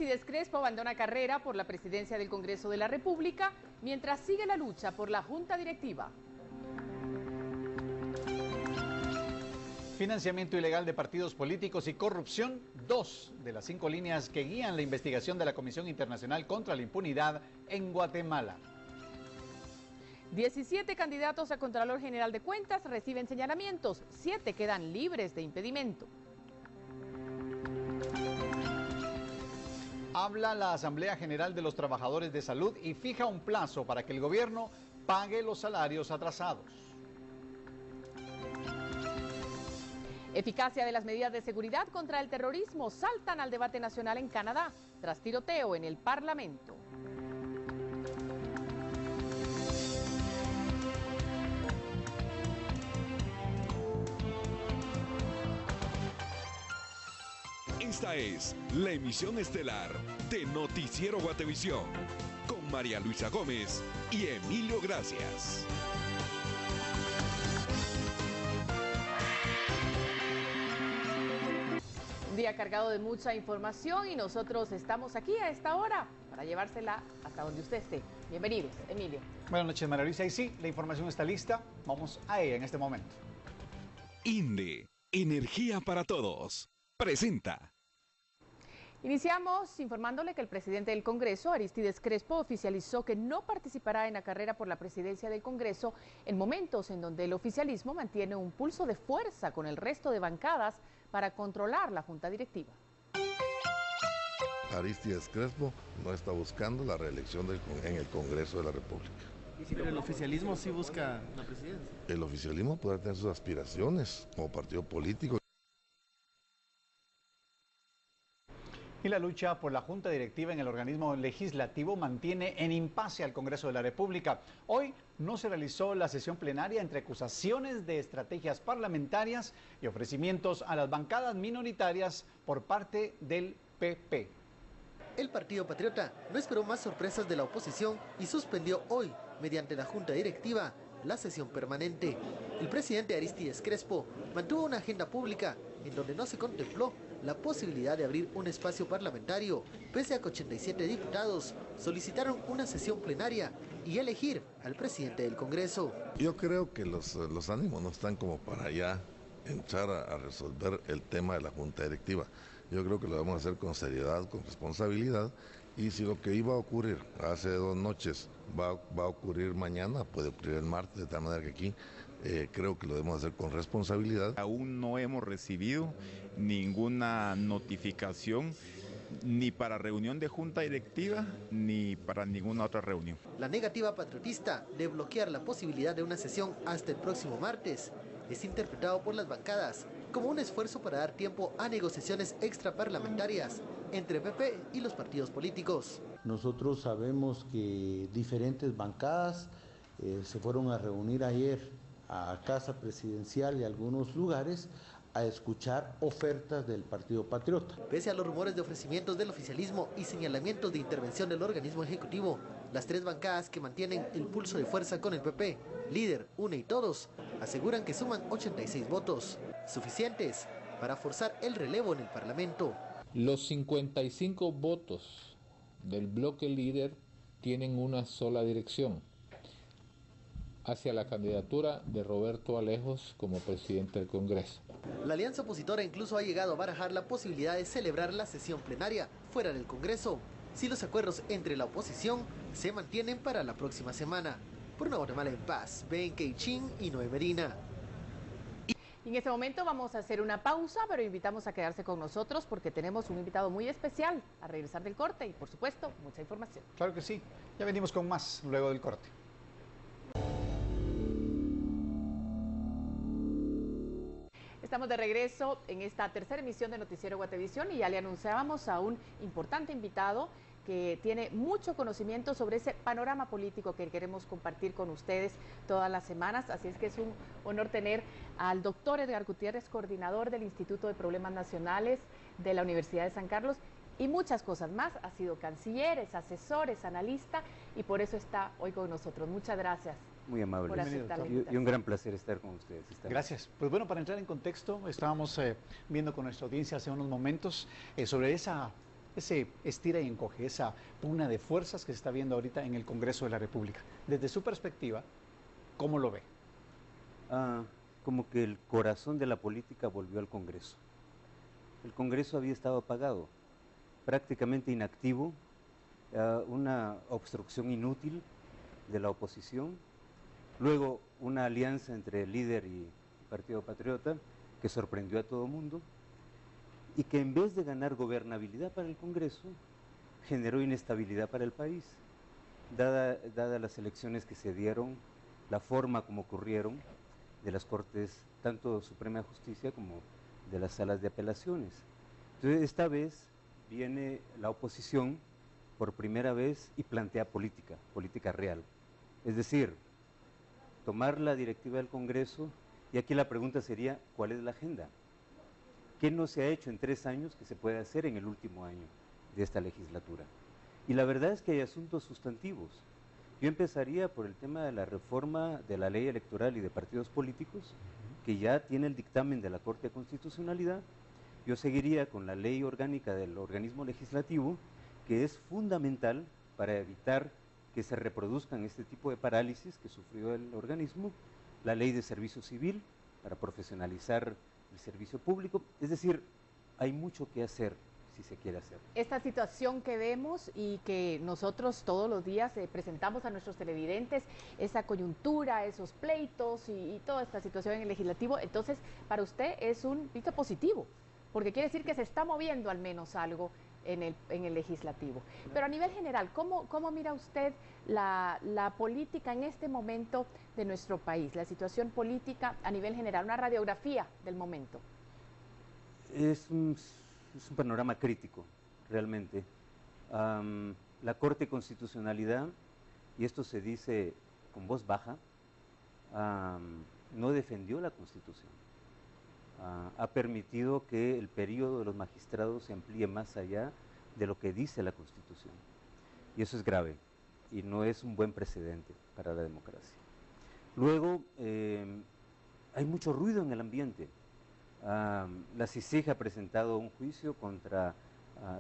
Aristides Crespo abandona carrera por la presidencia del Congreso de la República mientras sigue la lucha por la Junta Directiva. Financiamiento ilegal de partidos políticos y corrupción, 2 de las 5 líneas que guían la investigación de la Comisión Internacional contra la Impunidad en Guatemala. 17 candidatos a Contralor General de Cuentas reciben señalamientos, 7 quedan libres de impedimento. Habla la Asamblea General de los Trabajadores de Salud y fija un plazo para que el gobierno pague los salarios atrasados. Eficacia de las medidas de seguridad contra el terrorismo saltan al debate nacional en Canadá, tras tiroteo en el Parlamento. Esta es la emisión estelar de Noticiero Guatevisión, con María Luisa Gómez y Emilio Gracias. Un día cargado de mucha información y nosotros estamos aquí a esta hora para llevársela hasta donde usted esté. Bienvenidos, Emilio. Buenas noches, María Luisa. Y sí, la información está lista. Vamos a ella en este momento. INDE, Energía para Todos, presenta. Iniciamos informándole que el presidente del Congreso, Aristides Crespo, oficializó que no participará en la carrera por la presidencia del Congreso en momentos en donde el oficialismo mantiene un pulso de fuerza con el resto de bancadas para controlar la Junta Directiva. Aristides Crespo no está buscando la reelección en el Congreso de la República. Pero el oficialismo sí busca la presidencia. El oficialismo podrá tener sus aspiraciones como partido político. Y la lucha por la Junta Directiva en el organismo legislativo mantiene en impasse al Congreso de la República. Hoy no se realizó la sesión plenaria entre acusaciones de estrategias parlamentarias y ofrecimientos a las bancadas minoritarias por parte del PP. El Partido Patriota no esperó más sorpresas de la oposición y suspendió hoy, mediante la Junta Directiva, la sesión permanente. El presidente Aristides Crespo mantuvo una agenda pública en donde no se contempló la posibilidad de abrir un espacio parlamentario, pese a que 87 diputados solicitaron una sesión plenaria y elegir al presidente del Congreso. Yo creo que los ánimos no están como para ya entrar a resolver el tema de la Junta Directiva. Yo creo que lo vamos a hacer con seriedad, con responsabilidad, y si lo que iba a ocurrir hace 2 noches va a ocurrir mañana, puede ocurrir el martes, de tal manera que aquí creo que lo debemos hacer con responsabilidad. Aún no hemos recibido ninguna notificación ni para reunión de junta directiva ni para ninguna otra reunión. La negativa patriotista de bloquear la posibilidad de una sesión hasta el próximo martes es interpretado por las bancadas como un esfuerzo para dar tiempo a negociaciones extraparlamentarias entre PP y los partidos políticos. Nosotros sabemos que diferentes bancadas se fueron a reunir ayer a Casa Presidencial y a algunos lugares a escuchar ofertas del Partido Patriota. Pese a los rumores de ofrecimientos del oficialismo y señalamientos de intervención del organismo ejecutivo, las 3 bancadas que mantienen el pulso de fuerza con el PP, Líder, UNE y Todos, aseguran que suman 86 votos, suficientes para forzar el relevo en el Parlamento. Los 55 votos del bloque Líder tienen una sola dirección: hacia la candidatura de Roberto Alejos como presidente del Congreso. La alianza opositora incluso ha llegado a barajar la posibilidad de celebrar la sesión plenaria fuera del Congreso, si los acuerdos entre la oposición se mantienen para la próxima semana. Por una Guatemala en paz, Ben Keichin y Noé Medina. Y en este momento vamos a hacer una pausa, pero invitamos a quedarse con nosotros porque tenemos un invitado muy especial a regresar del corte y, por supuesto, mucha información. Claro que sí. Ya venimos con más luego del corte. Estamos de regreso en esta tercera emisión de Noticiero Guatevisión y ya le anunciábamos a un importante invitado que tiene mucho conocimiento sobre ese panorama político que queremos compartir con ustedes todas las semanas. Así es que es un honor tener al doctor Edgar Gutiérrez, coordinador del Instituto de Problemas Nacionales de la Universidad de San Carlos, y muchas cosas más. Ha sido canciller, es asesor, es analista y por eso está hoy con nosotros. Muchas gracias. Muy amable. Por aceptar la Y invitación. un gran placer estar con ustedes. Gracias. Pues bueno, para entrar en contexto, estábamos viendo con nuestra audiencia hace unos momentos sobre esa ese estira y encoge, esa pugna de fuerzas que se está viendo ahorita en el Congreso de la República. Desde su perspectiva, ¿cómo lo ve? Como que el corazón de la política volvió al Congreso. El Congreso había estado apagado, prácticamente inactivo, una obstrucción inútil de la oposición, luego una alianza entre el líder y el Partido Patriota que sorprendió a todo el mundo y que en vez de ganar gobernabilidad para el Congreso, generó inestabilidad para el país, dada las elecciones que se dieron, la forma como ocurrieron de las Cortes, tanto Suprema de Justicia como de las salas de apelaciones. Entonces, esta vez viene la oposición por primera vez y plantea política real. Es decir, tomar la directiva del Congreso, y aquí la pregunta sería, ¿cuál es la agenda? ¿Qué no se ha hecho en 3 años que se puede hacer en el último año de esta legislatura? Y la verdad es que hay asuntos sustantivos. Yo empezaría por el tema de la reforma de la ley electoral y de partidos políticos, que ya tiene el dictamen de la Corte de Constitucionalidad. Yo seguiría con la ley orgánica del organismo legislativo, que es fundamental para evitar que se reproduzcan este tipo de parálisis que sufrió el organismo, la ley de servicio civil para profesionalizar el servicio público. Es decir, hay mucho que hacer si se quiere hacer. Esta situación que vemos y que nosotros todos los días presentamos a nuestros televidentes, esa coyuntura, esos pleitos y toda esta situación en el legislativo, entonces para usted es un hito positivo, porque quiere decir que se está moviendo al menos algo en el legislativo. Pero a nivel general, ¿cómo mira usted la política en este momento de nuestro país, la situación política a nivel general, una radiografía del momento? Es un panorama crítico, realmente. La Corte de Constitucionalidad, y esto se dice con voz baja, no defendió la Constitución. Ha permitido que el periodo de los magistrados se amplíe más allá de lo que dice la Constitución. Y eso es grave, y no es un buen precedente para la democracia. Luego, hay mucho ruido en el ambiente. La CICIG ha presentado un juicio contra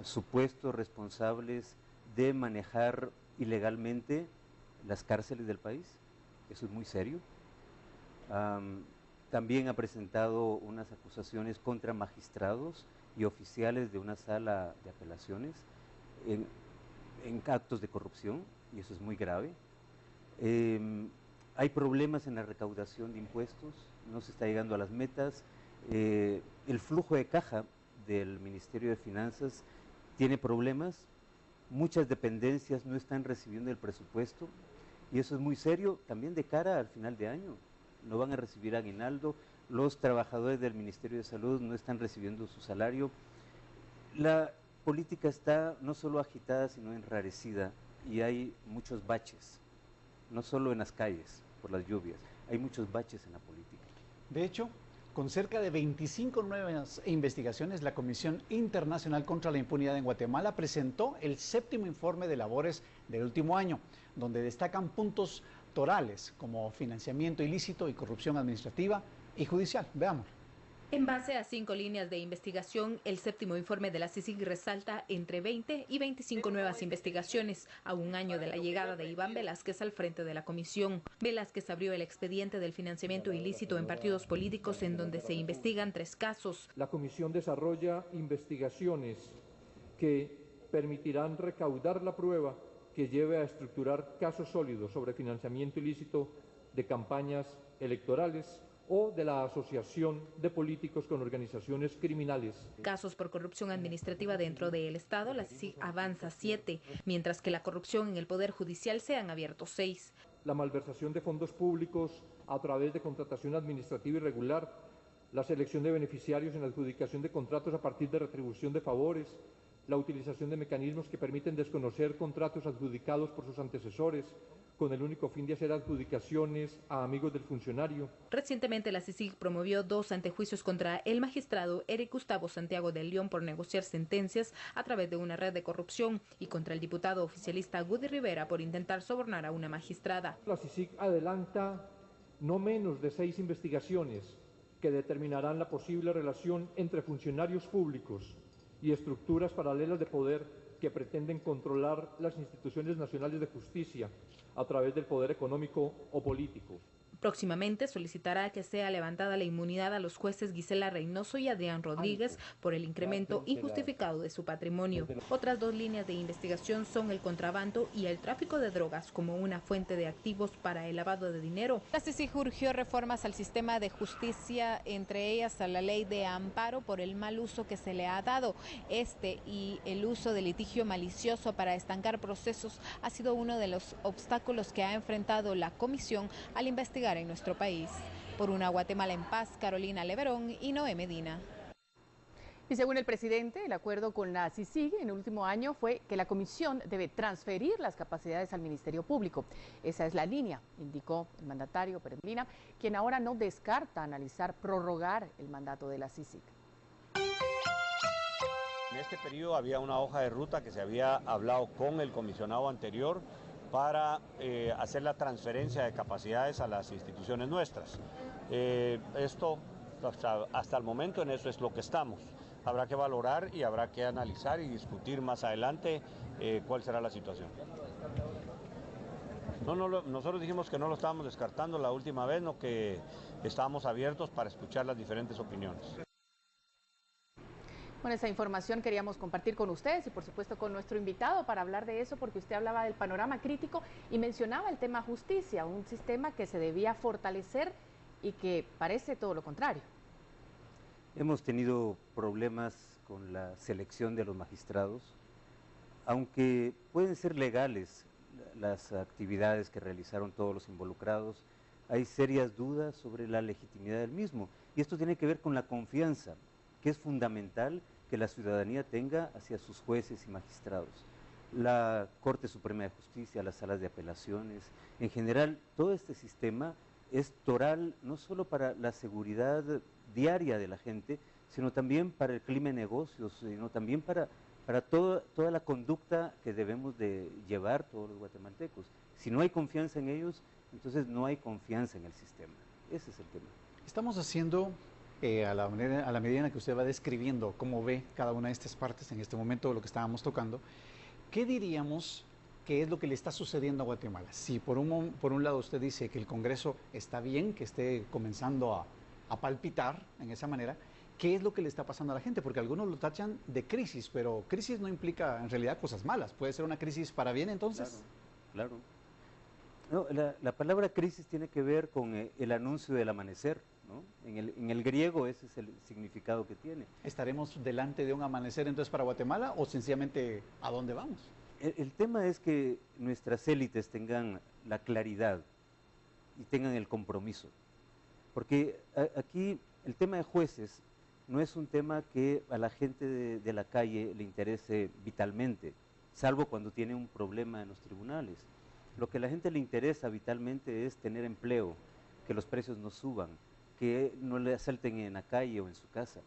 supuestos responsables de manejar ilegalmente las cárceles del país. Eso es muy serio. También ha presentado unas acusaciones contra magistrados y oficiales de una sala de apelaciones en actos de corrupción, y eso es muy grave. Hay problemas en la recaudación de impuestos, no se está llegando a las metas. El flujo de caja del Ministerio de Finanzas tiene problemas, muchas dependencias no están recibiendo el presupuesto, y eso es muy serio también de cara al final de año. No van a recibir aguinaldo, los trabajadores del Ministerio de Salud no están recibiendo su salario. La política está no solo agitada, sino enrarecida, y hay muchos baches, no solo en las calles por las lluvias, hay muchos baches en la política. De hecho, con cerca de 25 nuevas investigaciones, la Comisión Internacional contra la Impunidad en Guatemala presentó el 7º informe de labores del último año, donde destacan puntos torales como financiamiento ilícito y corrupción administrativa y judicial. Veamos. En base a 5 líneas de investigación, el 7º informe de la CICIG resalta entre 20 y 25 nuevas investigaciones a un año de la llegada de Iván Velázquez al frente de la comisión. Velázquez abrió el expediente del financiamiento ilícito en partidos políticos, en donde se investigan 3 casos. La comisión desarrolla investigaciones que permitirán recaudar la prueba que lleve a estructurar casos sólidos sobre financiamiento ilícito de campañas electorales o de la asociación de políticos con organizaciones criminales. Casos por corrupción administrativa dentro del Estado, la CICIG avanza 7, mientras que la corrupción en el Poder Judicial se han abierto 6. La malversación de fondos públicos a través de contratación administrativa irregular, la selección de beneficiarios en la adjudicación de contratos a partir de retribución de favores, la utilización de mecanismos que permiten desconocer contratos adjudicados por sus antecesores, con el único fin de hacer adjudicaciones a amigos del funcionario. Recientemente la CICIG promovió 2 antejuicios contra el magistrado Eric Gustavo Santiago del León por negociar sentencias a través de una red de corrupción, y contra el diputado oficialista Woody Rivera por intentar sobornar a una magistrada. La CICIG adelanta no menos de 6 investigaciones que determinarán la posible relación entre funcionarios públicos y estructuras paralelas de poder que pretenden controlar las instituciones nacionales de justicia a través del poder económico o político. Próximamente solicitará que sea levantada la inmunidad a los jueces Gisela Reynoso y Adrián Rodríguez por el incremento injustificado de su patrimonio. Otras dos líneas de investigación son el contrabando y el tráfico de drogas como una fuente de activos para el lavado de dinero. La CICIG urgió reformas al sistema de justicia, entre ellas a la ley de amparo por el mal uso que se le ha dado. Y el uso de litigio malicioso para estancar procesos ha sido uno de los obstáculos que ha enfrentado la comisión al investigar en nuestro país. Por una Guatemala en paz, Carolina Leverón y Noé Medina. Y según el presidente, el acuerdo con la CICIG en el último año fue que la comisión debe transferir las capacidades al Ministerio Público. Esa es la línea, indicó el mandatario Pérez Molina, quien ahora no descarta analizar prorrogar el mandato de la CICIG. En este periodo había una hoja de ruta que se había hablado con el comisionado anterior para hacer la transferencia de capacidades a las instituciones nuestras. Esto, hasta el momento, en eso es lo que estamos. Habrá que valorar y habrá que analizar y discutir más adelante cuál será la situación. Nosotros dijimos que no lo estábamos descartando la última vez, no, que estábamos abiertos para escuchar las diferentes opiniones. Bueno, esa información queríamos compartir con ustedes y por supuesto con nuestro invitado para hablar de eso, porque usted hablaba del panorama crítico y mencionaba el tema justicia, un sistema que se debía fortalecer y que parece todo lo contrario. Hemos tenido problemas con la selección de los magistrados, aunque pueden ser legales las actividades que realizaron todos los involucrados, hay serias dudas sobre la legitimidad del mismo, y esto tiene que ver con la confianza, que es fundamental que la ciudadanía tenga hacia sus jueces y magistrados. La Corte Suprema de Justicia, las salas de apelaciones, en general, todo este sistema es toral no solo para la seguridad diaria de la gente, sino también para el clima de negocios, sino también para toda la conducta que debemos de llevar todos los guatemaltecos. Si no hay confianza en ellos, entonces no hay confianza en el sistema. Ese es el tema. Estamos haciendo, a la medida en la que usted va describiendo cómo ve cada una de estas partes en este momento, lo que estábamos tocando, ¿qué diríamos que es lo que le está sucediendo a Guatemala? Si por un lado usted dice que el Congreso está bien, que esté comenzando a palpitar en esa manera, ¿qué es lo que le está pasando a la gente? Porque algunos lo tachan de crisis, pero crisis no implica en realidad cosas malas. ¿Puede ser una crisis para bien entonces? Claro. No, la palabra crisis tiene que ver con el anuncio del amanecer, ¿no? En el griego ese es el significado que tiene. ¿Estaremos delante de un amanecer entonces para Guatemala o sencillamente a dónde vamos? El tema es que nuestras élites tengan la claridad y tengan el compromiso. Porque aquí el tema de jueces no es un tema que a la gente de la calle le interese vitalmente, salvo cuando tiene un problema en los tribunales. Lo que a la gente le interesa vitalmente es tener empleo, que los precios no suban, que no le asalten en la calle o en su casa.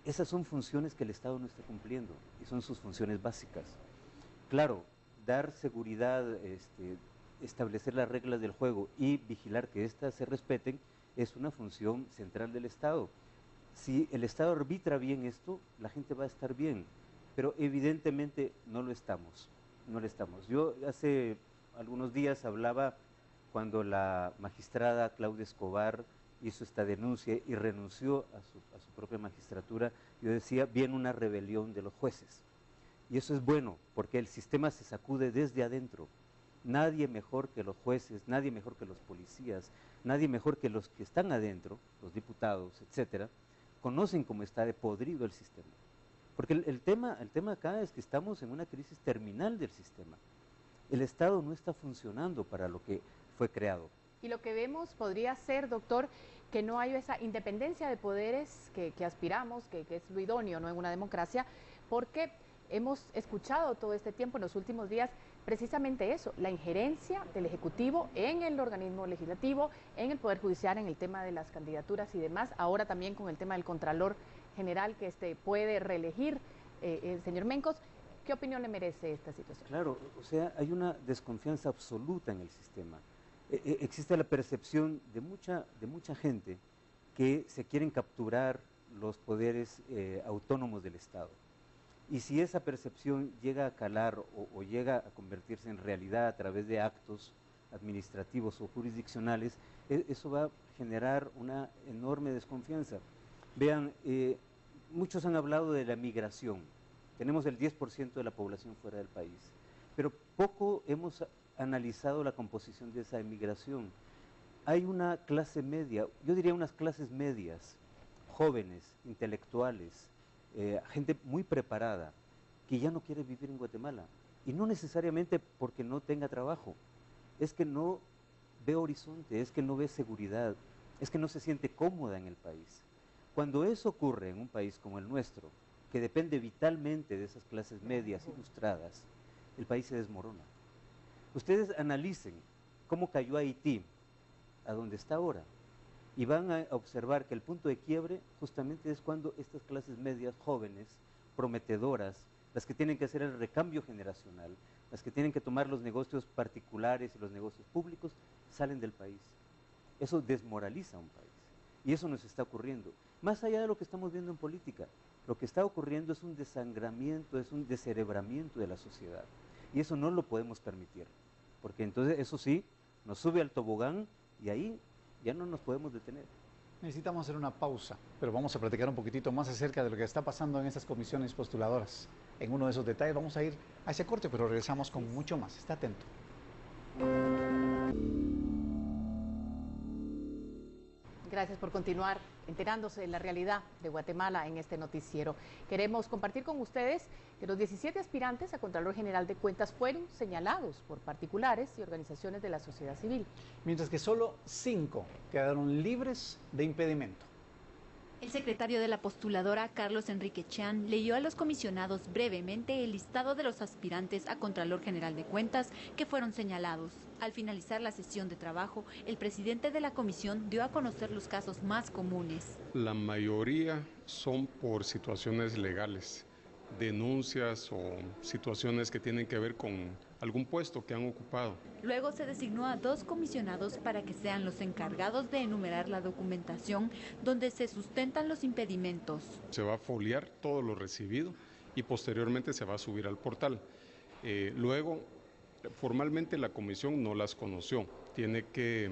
Esas son funciones que el Estado no está cumpliendo y son sus funciones básicas. Claro, dar seguridad, establecer las reglas del juego y vigilar que éstas se respeten es una función central del Estado. Si el Estado arbitra bien esto, la gente va a estar bien, pero evidentemente no lo estamos. Yo hace algunos días hablaba cuando la magistrada Claudia Escobar hizo esta denuncia y renunció a su propia magistratura. Yo decía, viene una rebelión de los jueces. Y eso es bueno, porque el sistema se sacude desde adentro. Nadie mejor que los jueces, nadie mejor que los policías, nadie mejor que los que están adentro, los diputados, etcétera, conocen cómo está de podrido el sistema. Porque el tema acá es que estamos en una crisis terminal del sistema. El Estado no está funcionando para lo que fue creado. Y lo que vemos podría ser, doctor, que no hay esa independencia de poderes que aspiramos, que es lo idóneo, ¿no?, en una democracia, porque hemos escuchado todo este tiempo, en los últimos días, precisamente eso, la injerencia del Ejecutivo en el organismo legislativo, en el Poder Judicial, en el tema de las candidaturas y demás, ahora también con el tema del Contralor General que puede reelegir el señor Mencos. ¿Qué opinión le merece esta situación? Claro, o sea, hay una desconfianza absoluta en el sistema. Existe la percepción de mucha gente que se quieren capturar los poderes autónomos del Estado. Y si esa percepción llega a calar o llega a convertirse en realidad a través de actos administrativos o jurisdiccionales, eso va a generar una enorme desconfianza. Vean, muchos han hablado de la migración. Tenemos el 10% de la población fuera del país, pero poco hemos analizado la composición de esa emigración. Hay una clase media, yo diría unas clases medias, jóvenes, intelectuales, gente muy preparada, que ya no quiere vivir en Guatemala. Y no necesariamente porque no tenga trabajo, es que no ve horizonte, es que no ve seguridad, es que no se siente cómoda en el país. Cuando eso ocurre en un país como el nuestro, que depende vitalmente de esas clases medias ilustradas, el país se desmorona. Ustedes analicen cómo cayó Haití a donde está ahora, y van a observar que el punto de quiebre justamente es cuando estas clases medias jóvenes, prometedoras, las que tienen que hacer el recambio generacional, las que tienen que tomar los negocios particulares y los negocios públicos, salen del país. Eso desmoraliza a un país, y eso nos está ocurriendo. Más allá de lo que estamos viendo en política, lo que está ocurriendo es un desangramiento, es un descerebramiento de la sociedad, y eso no lo podemos permitir, porque entonces eso sí, nos sube al tobogán y ahí ya no nos podemos detener. Necesitamos hacer una pausa, pero vamos a platicar un poquitito más acerca de lo que está pasando en estas comisiones postuladoras. En uno de esos detalles vamos a ir a ese corte, pero regresamos con mucho más. Está atento. Gracias por continuar enterándose de la realidad de Guatemala en este noticiero. Queremos compartir con ustedes que los 17 aspirantes a Contralor General de Cuentas fueron señalados por particulares y organizaciones de la sociedad civil. Mientras que solo 5 quedaron libres de impedimento. El secretario de la postuladora, Carlos Enrique Chan, leyó a los comisionados brevemente el listado de los aspirantes a Contralor General de Cuentas que fueron señalados. Al finalizar la sesión de trabajo, el presidente de la comisión dio a conocer los casos más comunes. La mayoría son por situaciones legales, denuncias o situaciones que tienen que ver con algún puesto que han ocupado. Luego se designó a 2 comisionados para que sean los encargados de enumerar la documentación donde se sustentan los impedimentos. Se va a foliar todo lo recibido y posteriormente se va a subir al portal. Luego, formalmente la comisión no las conoció. Tiene que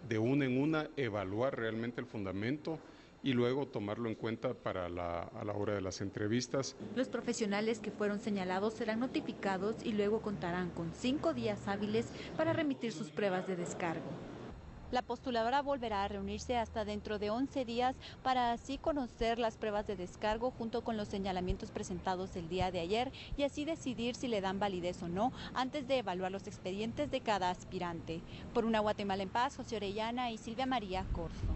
de una en una evaluar realmente el fundamento y luego tomarlo en cuenta a la hora de las entrevistas. Los profesionales que fueron señalados serán notificados y luego contarán con 5 días hábiles para remitir sus pruebas de descargo. La postuladora volverá a reunirse hasta dentro de 11 días para así conocer las pruebas de descargo junto con los señalamientos presentados el día de ayer y así decidir si le dan validez o no antes de evaluar los expedientes de cada aspirante. Por una Guatemala en paz, José Orellana y Silvia María Corzo.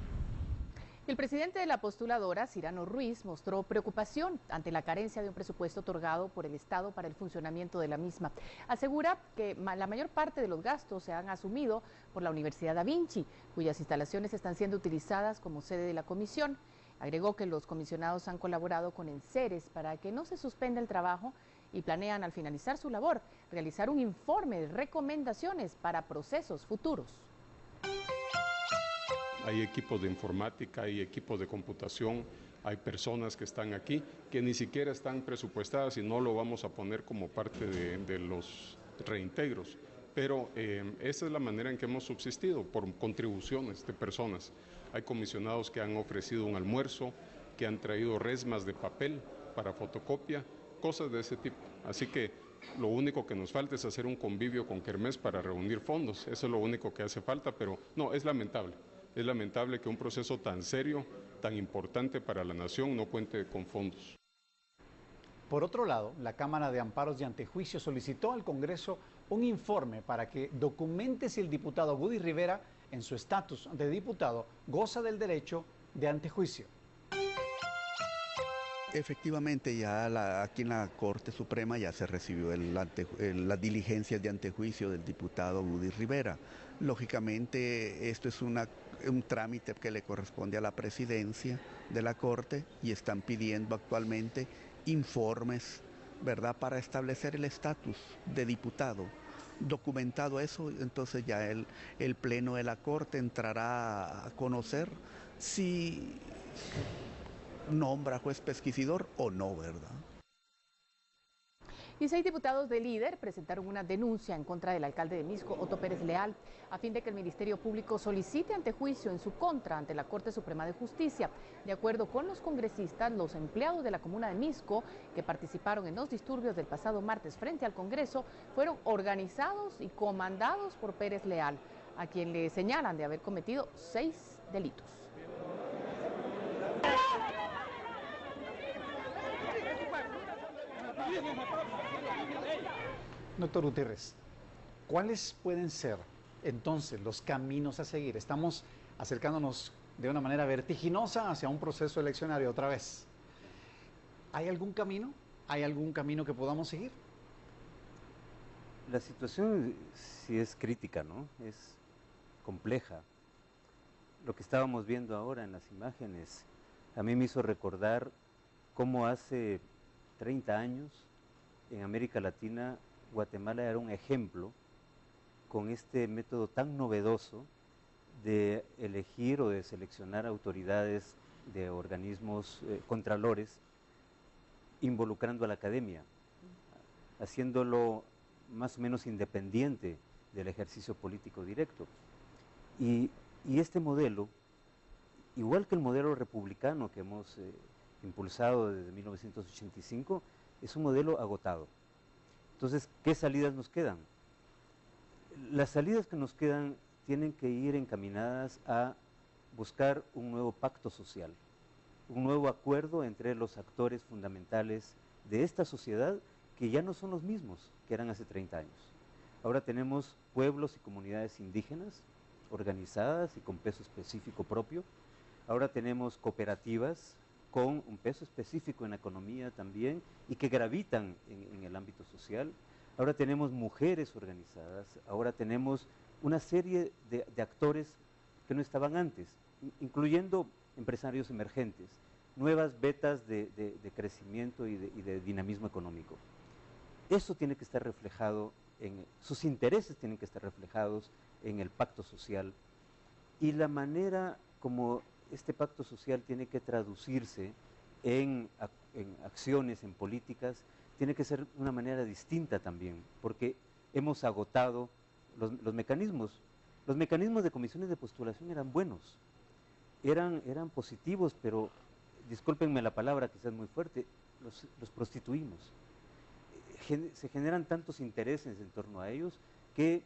El presidente de la postuladora, Cyrano Ruiz, mostró preocupación ante la carencia de un presupuesto otorgado por el Estado para el funcionamiento de la misma. Asegura que la mayor parte de los gastos se han asumido por la Universidad Da Vinci, cuyas instalaciones están siendo utilizadas como sede de la comisión. Agregó que los comisionados han colaborado con enseres para que no se suspenda el trabajo y planean al finalizar su labor realizar un informe de recomendaciones para procesos futuros. Hay equipos de informática, hay equipos de computación, hay personas que están aquí que ni siquiera están presupuestadas y no lo vamos a poner como parte de los reintegros. Pero esa es la manera en que hemos subsistido, por contribuciones de personas. Hay comisionados que han ofrecido un almuerzo, que han traído resmas de papel para fotocopia, cosas de ese tipo. Así que lo único que nos falta es hacer un convivio con Kermés para reunir fondos. Eso es lo único que hace falta, pero no, es lamentable. Es lamentable que un proceso tan serio, tan importante para la nación, no cuente con fondos. Por otro lado, la Cámara de Amparos y Antejuicios solicitó al Congreso un informe para que documente si el diputado Woody Rivera, en su estatus de diputado, goza del derecho de antejuicio. Efectivamente, ya aquí en la Corte Suprema ya se recibió las diligencias de antejuicio del diputado Woody Rivera. Lógicamente, esto es un trámite que le corresponde a la presidencia de la Corte y están pidiendo actualmente informes, ¿verdad?, para establecer el estatus de diputado. Documentado eso, entonces ya el Pleno de la Corte entrará a conocer si nombra juez pesquisidor o no, ¿verdad? Y 6 diputados del líder presentaron una denuncia en contra del alcalde de Misco, Otto Pérez Leal, a fin de que el Ministerio Público solicite antejuicio en su contra ante la Corte Suprema de Justicia. De acuerdo con los congresistas, los empleados de la comuna de Misco que participaron en los disturbios del pasado martes frente al Congreso fueron organizados y comandados por Pérez Leal, a quien le señalan de haber cometido 6 delitos. Doctor Gutiérrez, ¿cuáles pueden ser entonces los caminos a seguir? Estamos acercándonos de una manera vertiginosa hacia un proceso eleccionario otra vez. ¿Hay algún camino? ¿Hay algún camino que podamos seguir? La situación sí es crítica, ¿no? Es compleja. Lo que estábamos viendo ahora en las imágenes a mí me hizo recordar cómo hace 30 años en América Latina Guatemala era un ejemplo con este método tan novedoso de elegir o de seleccionar autoridades de organismos contralores involucrando a la academia, haciéndolo más o menos independiente del ejercicio político directo. Y este modelo, igual que el modelo republicano que hemos impulsado desde 1985, es un modelo agotado. Entonces, ¿qué salidas nos quedan? Las salidas que nos quedan tienen que ir encaminadas a buscar un nuevo pacto social, un nuevo acuerdo entre los actores fundamentales de esta sociedad que ya no son los mismos que eran hace 30 años. Ahora tenemos pueblos y comunidades indígenas organizadas y con peso específico propio. Ahora tenemos cooperativas con un peso específico en la economía también y que gravitan en el ámbito social. Ahora tenemos mujeres organizadas, ahora tenemos una serie de actores que no estaban antes, incluyendo empresarios emergentes, nuevas vetas de crecimiento y de dinamismo económico. Eso tiene que estar reflejado, sus intereses tienen que estar reflejados en el pacto social, y la manera como este pacto social tiene que traducirse en acciones, en políticas, tiene que ser de una manera distinta también, porque hemos agotado los mecanismos. Los mecanismos de comisiones de postulación eran buenos, eran positivos, pero, discúlpenme la palabra, quizás muy fuerte, los prostituimos. Se generan tantos intereses en torno a ellos que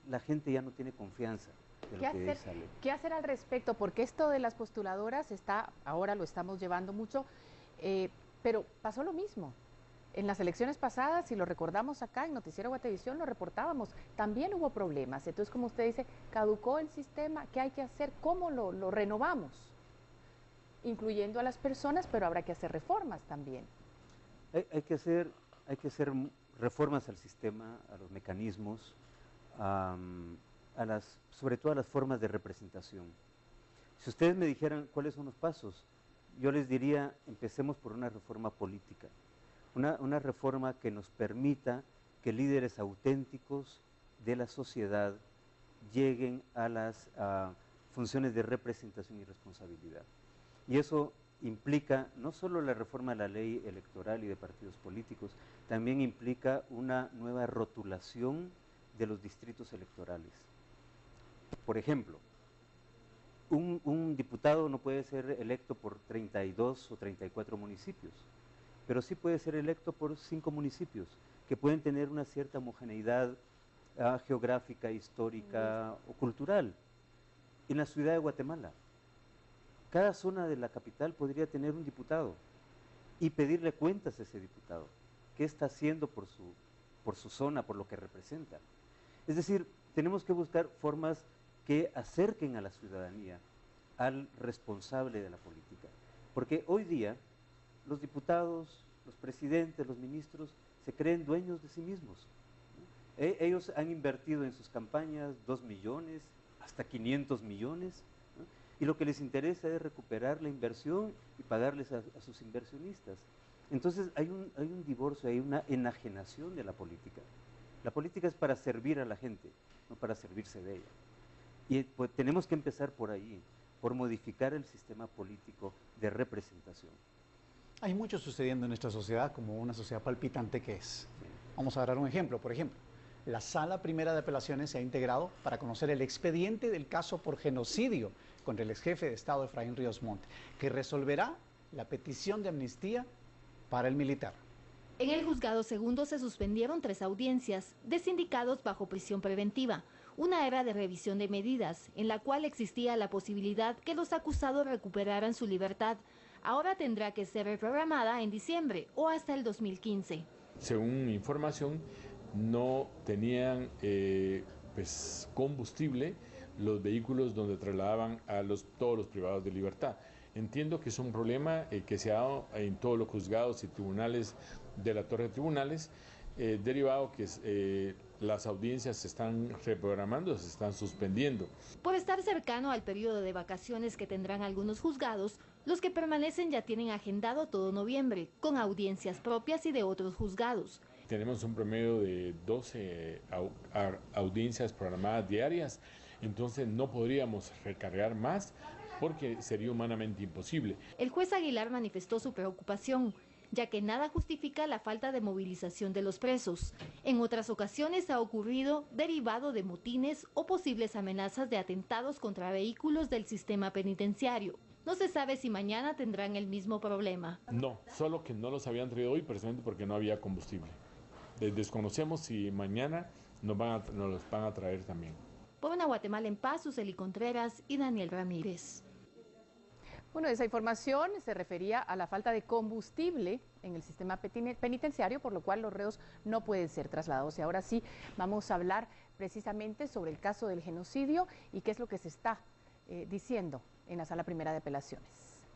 la gente ya no tiene confianza. ¿Qué hacer al respecto? Porque esto de las postuladoras ahora lo estamos llevando mucho, pero pasó lo mismo. En las elecciones pasadas, si lo recordamos acá en Noticiero Guatevisión, lo reportábamos, también hubo problemas. Entonces, como usted dice, caducó el sistema, ¿qué hay que hacer? ¿Cómo lo renovamos? Incluyendo a las personas, pero habrá que hacer reformas también. Hay que hacer reformas al sistema, a los mecanismos, sobre todo a las formas de representación. Si ustedes me dijeran cuáles son los pasos, yo les diría, empecemos por una reforma política, una reforma que nos permita que líderes auténticos de la sociedad lleguen a las funciones de representación y responsabilidad. Y eso implica no solo la reforma de la ley electoral y de partidos políticos, también implica una nueva rotulación de los distritos electorales. Por ejemplo, un diputado no puede ser electo por 32 o 34 municipios, pero sí puede ser electo por 5 municipios, que pueden tener una cierta homogeneidad geográfica, histórica o cultural. En la ciudad de Guatemala, cada zona de la capital podría tener un diputado y pedirle cuentas a ese diputado, qué está haciendo por su zona, por lo que representa. Es decir, tenemos que buscar formas que acerquen a la ciudadanía al responsable de la política. Porque hoy día los diputados, los presidentes, los ministros se creen dueños de sí mismos. Ellos han invertido en sus campañas 2 millones, hasta 500 millones, ¿no? Y lo que les interesa es recuperar la inversión y pagarles a sus inversionistas. Entonces hay un divorcio, hay una enajenación de la política. La política es para servir a la gente, no para servirse de ella. Y pues tenemos que empezar por ahí, por modificar el sistema político de representación. Hay mucho sucediendo en nuestra sociedad, como una sociedad palpitante que es. Vamos a dar un ejemplo. Por ejemplo, la Sala Primera de Apelaciones se ha integrado para conocer el expediente del caso por genocidio contra el exjefe de Estado Efraín Ríos Montt, que resolverá la petición de amnistía para el militar. En el juzgado segundo se suspendieron 3 audiencias de sindicados bajo prisión preventiva. Una era de revisión de medidas, en la cual existía la posibilidad que los acusados recuperaran su libertad. Ahora tendrá que ser reprogramada en diciembre o hasta el 2015. Según mi información, no tenían combustible los vehículos donde trasladaban a todos los privados de libertad. Entiendo que es un problema que se ha dado en todos los juzgados y tribunales de la Torre de Tribunales, derivado que las audiencias se están reprogramando, se están suspendiendo. Por estar cercano al periodo de vacaciones que tendrán algunos juzgados, los que permanecen ya tienen agendado todo noviembre, con audiencias propias y de otros juzgados. Tenemos un promedio de 12 audiencias programadas diarias, entonces no podríamos recargar más porque sería humanamente imposible. El juez Aguilar manifestó su preocupación, ya que nada justifica la falta de movilización de los presos. En otras ocasiones ha ocurrido derivado de motines o posibles amenazas de atentados contra vehículos del sistema penitenciario. No se sabe si mañana tendrán el mismo problema. No, solo que no los habían traído hoy precisamente porque no había combustible. Desconocemos si mañana nos los van a traer también. Por una Guatemala en paz, Suseli Contreras y Daniel Ramírez. Bueno, esa información se refería a la falta de combustible en el sistema penitenciario, por lo cual los reos no pueden ser trasladados. Y ahora sí, vamos a hablar precisamente sobre el caso del genocidio y qué es lo que se está diciendo en la Sala Primera de Apelaciones.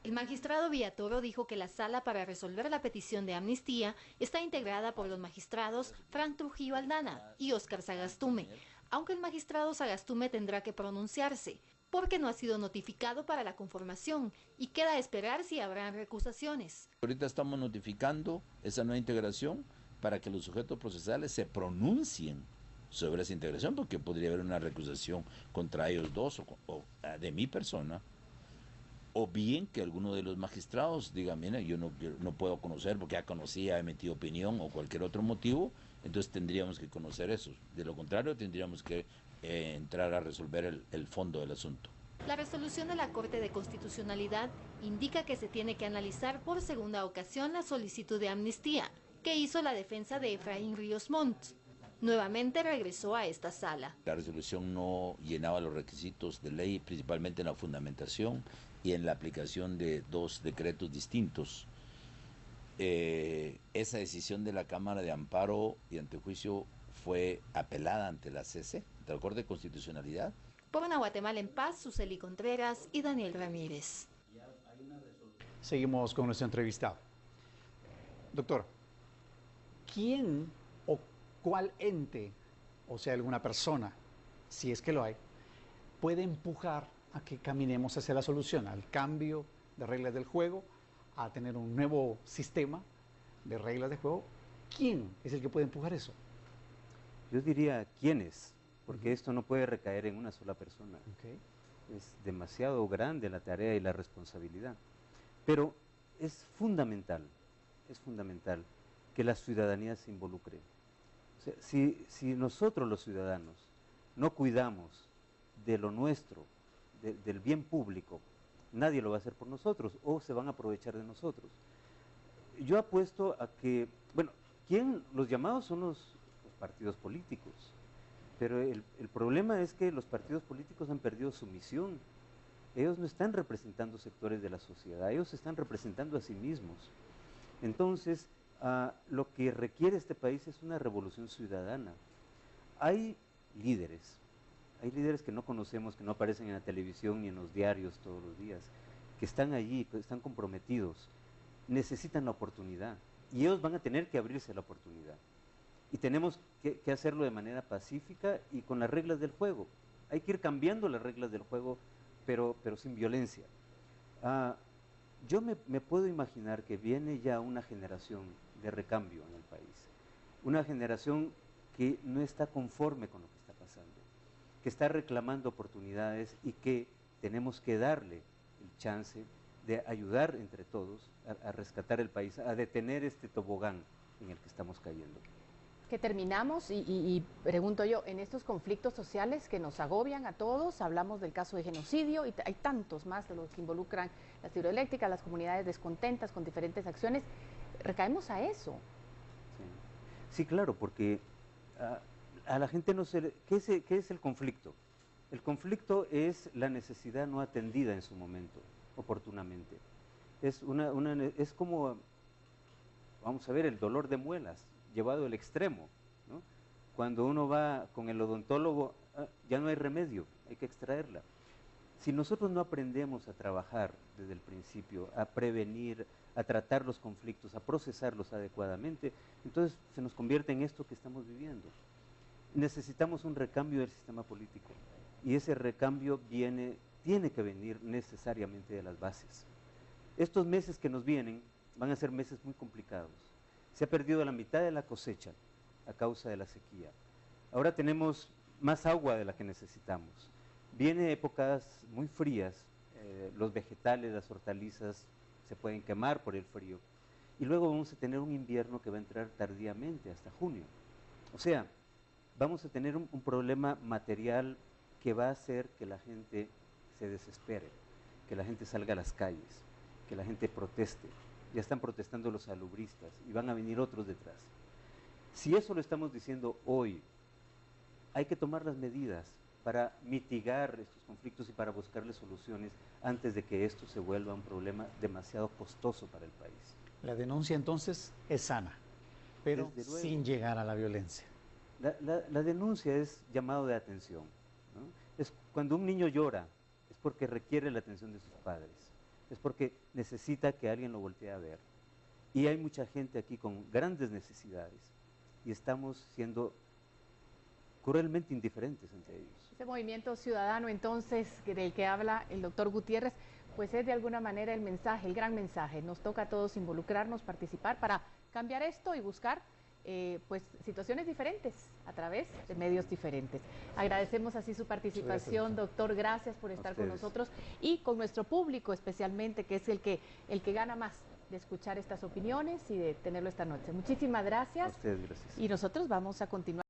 El magistrado Villatoro dijo que la sala para resolver la petición de amnistía está integrada por los magistrados Frank Trujillo Aldana y Óscar Sagastume, aunque el magistrado Sagastume tendrá que pronunciarse, porque no ha sido notificado para la conformación y queda a esperar si habrán recusaciones. Ahorita estamos notificando esa nueva integración para que los sujetos procesales se pronuncien sobre esa integración, porque podría haber una recusación contra ellos dos o de mi persona, o bien que alguno de los magistrados diga, mira, yo no puedo conocer porque ya conocía, ha emitido opinión o cualquier otro motivo, entonces tendríamos que conocer eso. De lo contrario, tendríamos que entrar a resolver el fondo del asunto. La resolución de la Corte de Constitucionalidad indica que se tiene que analizar por segunda ocasión la solicitud de amnistía que hizo la defensa de Efraín Ríos Montt. Nuevamente regresó a esta sala. La resolución no llenaba los requisitos de ley, principalmente en la fundamentación y en la aplicación de 2 decretos distintos. Esa decisión de la Cámara de Amparo y Antejuicio fue apelada ante la CC, ante la Corte de Constitucionalidad. Por una Guatemala en paz, Suseli Contreras y Daniel Ramírez. Seguimos con nuestro entrevistado. Doctor, ¿quién o cuál ente, o sea, alguna persona, si es que lo hay, puede empujar a que caminemos hacia la solución, al cambio de reglas del juego, a tener un nuevo sistema de reglas de juego? ¿Quién es el que puede empujar eso? Yo diría quiénes, porque esto no puede recaer en una sola persona. Es demasiado grande la tarea y la responsabilidad. Pero es fundamental que la ciudadanía se involucre. O sea, si nosotros los ciudadanos no cuidamos de lo nuestro, del bien público, nadie lo va a hacer por nosotros o se van a aprovechar de nosotros. Yo apuesto a que, bueno, los llamados son los partidos políticos, pero el problema es que los partidos políticos han perdido su misión. Ellos no están representando sectores de la sociedad, ellos se están representando a sí mismos. Entonces, lo que requiere este país es una revolución ciudadana. Hay líderes que no conocemos, que no aparecen en la televisión ni en los diarios todos los días, que están allí, que están comprometidos, necesitan la oportunidad y ellos van a tener que abrirse la oportunidad. Y tenemos que hacerlo de manera pacífica y con las reglas del juego. Hay que ir cambiando las reglas del juego, pero sin violencia. Yo me puedo imaginar que viene ya una generación de recambio en el país, una generación que no está conforme con lo que está pasando, que está reclamando oportunidades y que tenemos que darle el chance de ayudar entre todos a rescatar el país, a detener este tobogán en el que estamos cayendo. que terminamos y pregunto yo, en estos conflictos sociales que nos agobian a todos, hablamos del caso de genocidio y hay tantos más de los que involucran las hidroeléctricas, las comunidades descontentas con diferentes acciones, recaemos a eso. Sí, claro, porque a la gente no se le... ¿Qué es el conflicto? El conflicto es la necesidad no atendida en su momento, oportunamente. Es como, vamos a ver, el dolor de muelas llevado al extremo, ¿no? Cuando uno va con el odontólogo, ya no hay remedio, hay que extraerla. Si nosotros no aprendemos a trabajar desde el principio, a prevenir, a tratar los conflictos, a procesarlos adecuadamente, entonces se nos convierte en esto que estamos viviendo. Necesitamos un recambio del sistema político y ese recambio tiene que venir necesariamente de las bases. Estos meses que nos vienen van a ser meses muy complicados. Se ha perdido la mitad de la cosecha a causa de la sequía. Ahora tenemos más agua de la que necesitamos. Vienen épocas muy frías, los vegetales, las hortalizas se pueden quemar por el frío. Y luego vamos a tener un invierno que va a entrar tardíamente, hasta junio. O sea, vamos a tener un problema material que va a hacer que la gente se desespere, que la gente salga a las calles, que la gente proteste. Ya están protestando los salubristas y van a venir otros detrás. Si eso lo estamos diciendo hoy, hay que tomar las medidas para mitigar estos conflictos y para buscarle soluciones antes de que esto se vuelva un problema demasiado costoso para el país. La denuncia entonces es sana, pero sin llegar a la violencia. La denuncia es llamado de atención, ¿no? Es cuando un niño llora, es porque requiere la atención de sus padres. Es porque necesita que alguien lo voltee a ver. Y hay mucha gente aquí con grandes necesidades y estamos siendo cruelmente indiferentes entre ellos. Ese movimiento ciudadano entonces del que habla el doctor Gutiérrez, pues es de alguna manera el mensaje, el gran mensaje. Nos toca a todos involucrarnos, participar para cambiar esto y buscar pues situaciones diferentes a través de medios diferentes. Agradecemos así su participación, doctor, gracias por estar con nosotros y con nuestro público especialmente, que es el que gana más de escuchar estas opiniones y de tenerlo esta noche. Muchísimas gracias. A ustedes, gracias. Y nosotros vamos a continuar.